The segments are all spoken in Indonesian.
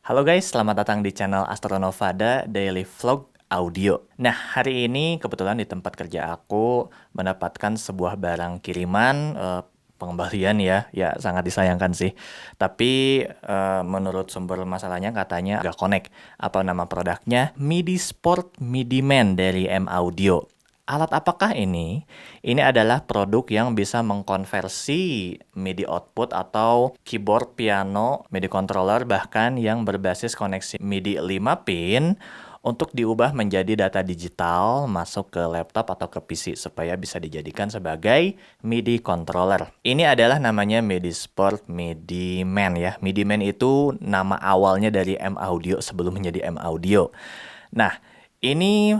Halo guys, selamat datang di channel Astronovada Daily Vlog Audio. Nah, hari ini kebetulan di tempat kerja aku mendapatkan sebuah barang kiriman pengembalian ya sangat disayangkan sih. Tapi menurut sumber masalahnya katanya nggak connect. Apa nama produknya? MIDI Sport MIDI Man dari M Audio. Alat apakah ini? Ini adalah produk yang bisa mengkonversi MIDI output atau keyboard, piano, MIDI controller, bahkan yang berbasis koneksi MIDI 5 pin untuk diubah menjadi data digital masuk ke laptop atau ke PC supaya bisa dijadikan sebagai MIDI controller. Ini adalah namanya MIDI Sport MIDI Man ya. MIDI Man itu nama awalnya dari M Audio sebelum menjadi M Audio. Nah, ini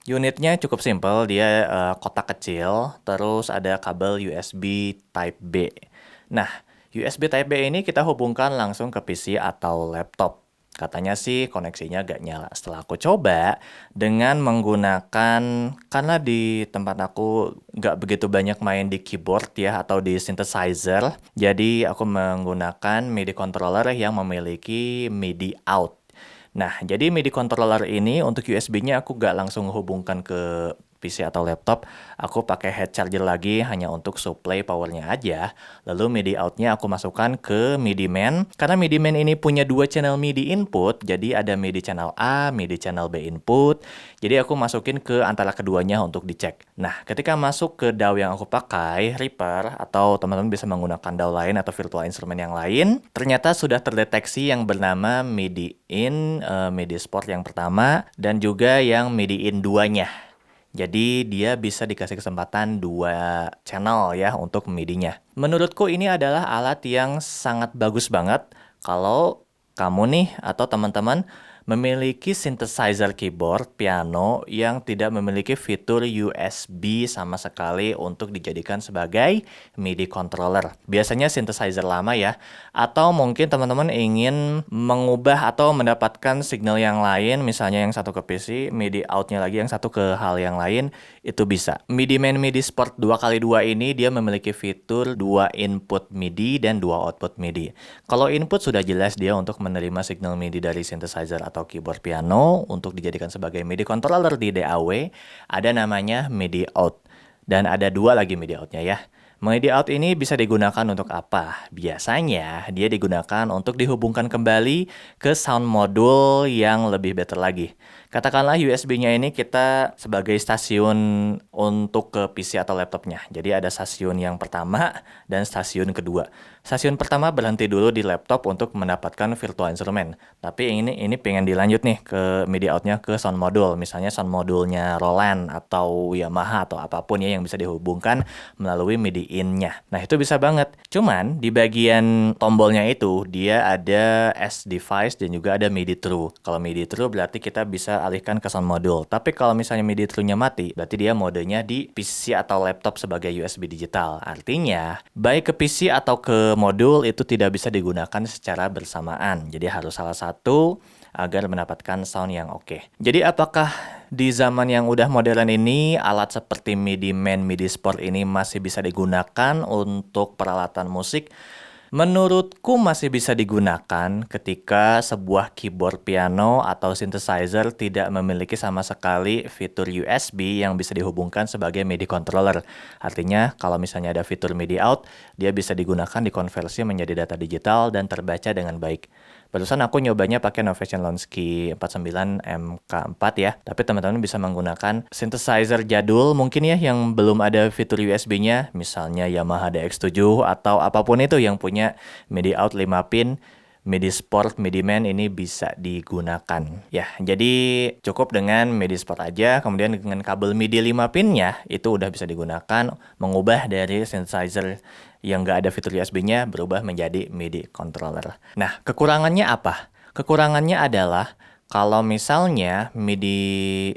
unitnya cukup simpel, dia kotak kecil, terus ada kabel USB Type B. Nah, USB Type B ini kita hubungkan langsung ke PC atau laptop. Katanya sih koneksinya gak nyala. Setelah aku coba dengan menggunakan, karena di tempat aku gak begitu banyak main di keyboard ya atau di synthesizer, jadi aku menggunakan MIDI controller yang memiliki MIDI out. Nah, jadi MIDI controller ini untuk USB-nya aku nggak langsung hubungkan ke PC atau laptop, aku pakai head charger lagi hanya untuk supply powernya aja. Lalu MIDI out-nya aku masukkan ke MIDI Man. Karena MIDI Man ini punya dua channel MIDI input, jadi ada MIDI channel A, MIDI channel B input. Jadi aku masukin ke antara keduanya untuk dicek. Nah, ketika masuk ke DAW yang aku pakai, Reaper, atau teman-teman bisa menggunakan DAW lain atau virtual instrument yang lain, ternyata sudah terdeteksi yang bernama MIDI in, MIDI Sport yang pertama, dan juga yang MIDI in 2-nya. Jadi dia bisa dikasih kesempatan dua channel ya untuk MIDI-nya. Menurutku ini adalah alat yang sangat bagus banget kalau kamu nih atau teman-teman memiliki synthesizer keyboard, piano yang tidak memiliki fitur USB sama sekali untuk dijadikan sebagai MIDI controller. Biasanya synthesizer lama ya, atau mungkin teman-teman ingin mengubah atau mendapatkan signal yang lain, misalnya yang satu ke PC, MIDI out-nya lagi yang satu ke hal yang lain, itu bisa. MIDI Man MIDI Sport 2x2 ini dia memiliki fitur 2 input MIDI dan 2 output MIDI. Kalau input sudah jelas dia untuk menerima signal MIDI dari synthesizer atau keyboard piano untuk dijadikan sebagai MIDI controller di DAW, ada namanya MIDI out. Dan ada dua lagi MIDI out-nya ya. MIDI out ini bisa digunakan untuk apa? Biasanya dia digunakan untuk dihubungkan kembali ke sound module yang lebih better lagi. Katakanlah USB-nya ini kita sebagai stasiun untuk ke PC atau laptopnya. Jadi ada stasiun yang pertama dan stasiun kedua. Stasiun pertama berhenti dulu di laptop untuk mendapatkan virtual instrument. Tapi ini pengen dilanjut nih ke MIDI out-nya ke sound module. Misalnya sound modulnya Roland atau Yamaha atau apapun ya yang bisa dihubungkan melalui MIDI in-nya. Nah, itu bisa banget. Cuman di bagian tombolnya itu dia ada S device dan juga ada MIDI through. Kalau MIDI through berarti kita bisa alihkan ke sound module. Tapi kalau misalnya MIDI through-nya mati, berarti dia modenya di PC atau laptop sebagai USB digital. Artinya, baik ke PC atau ke modul itu tidak bisa digunakan secara bersamaan. Jadi harus salah satu agar mendapatkan sound yang oke. Jadi apakah di zaman yang udah modern ini alat seperti MIDI Man, MIDI Sport ini masih bisa digunakan untuk peralatan musik? Menurutku masih bisa digunakan ketika sebuah keyboard piano atau synthesizer tidak memiliki sama sekali fitur USB yang bisa dihubungkan sebagai MIDI controller. Artinya kalau misalnya ada fitur MIDI out, dia bisa digunakan dikonversi menjadi data digital dan terbaca dengan baik. Barusan aku nyobanya pakai Novation Lonsky 49 MK4 ya. Tapi teman-teman bisa menggunakan synthesizer jadul mungkin ya yang belum ada fitur USB-nya. Misalnya Yamaha DX7 atau apapun itu yang punya MIDI out 5 pin. MIDI Sport, MIDI Man ini bisa digunakan. Ya, jadi cukup dengan MIDI Sport aja, kemudian dengan kabel MIDI 5 pinnya, itu udah bisa digunakan, mengubah dari synthesizer yang nggak ada fitur USB-nya, berubah menjadi MIDI controller. Nah, kekurangannya apa? Kekurangannya adalah, kalau misalnya MIDI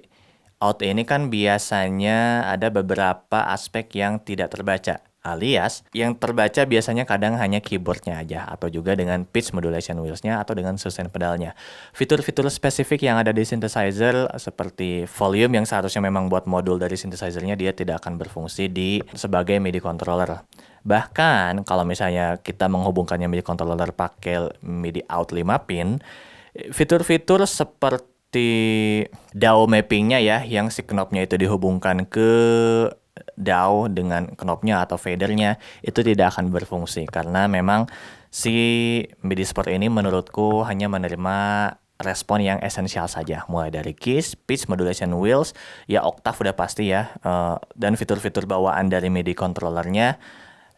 out ini kan biasanya ada beberapa aspek yang tidak terbaca. Alias, yang terbaca biasanya kadang hanya keyboardnya aja, atau juga dengan pitch modulation wheels-nya, atau dengan sustain pedalnya. Fitur-fitur spesifik yang ada di synthesizer, seperti volume yang seharusnya memang buat modul dari synthesizer-nya, dia tidak akan berfungsi sebagai MIDI controller. Bahkan, kalau misalnya kita menghubungkannya MIDI controller pakai MIDI out 5 pin, Fitur-fitur seperti DAW mappingnya ya, yang si knobnya itu dihubungkan ke DAW dengan knobnya atau fadernya, itu tidak akan berfungsi karena memang si MIDI Sport ini menurutku hanya menerima respon yang esensial saja, mulai dari keys, pitch, modulation wheels, ya oktav udah pasti ya, dan fitur-fitur bawaan dari MIDI controllernya,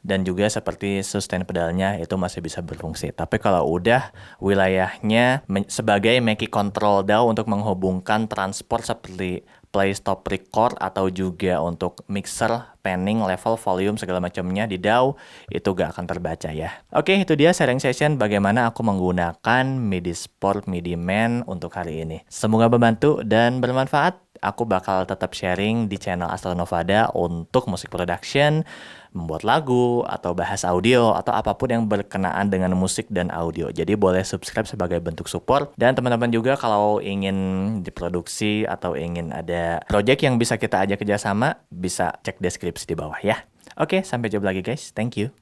dan juga seperti sustain pedalnya itu masih bisa berfungsi. Tapi kalau udah wilayahnya sebagai MACI control DAW untuk menghubungkan transport seperti play, stop, record, atau juga untuk mixer, panning, level, volume, segala macamnya di DAW, itu gak akan terbaca ya. Oke, itu dia sharing session bagaimana aku menggunakan MIDI Sport MIDI Man untuk hari ini. Semoga membantu dan bermanfaat. Aku bakal tetap sharing di channel Astronovada untuk musik production, membuat lagu, atau bahas audio, atau apapun yang berkenaan dengan musik dan audio. Jadi boleh subscribe sebagai bentuk support. Dan teman-teman juga kalau ingin diproduksi atau ingin ada project yang bisa kita ajak kerjasama, bisa cek deskripsi di bawah ya. Oke, sampai jumpa lagi guys. Thank you.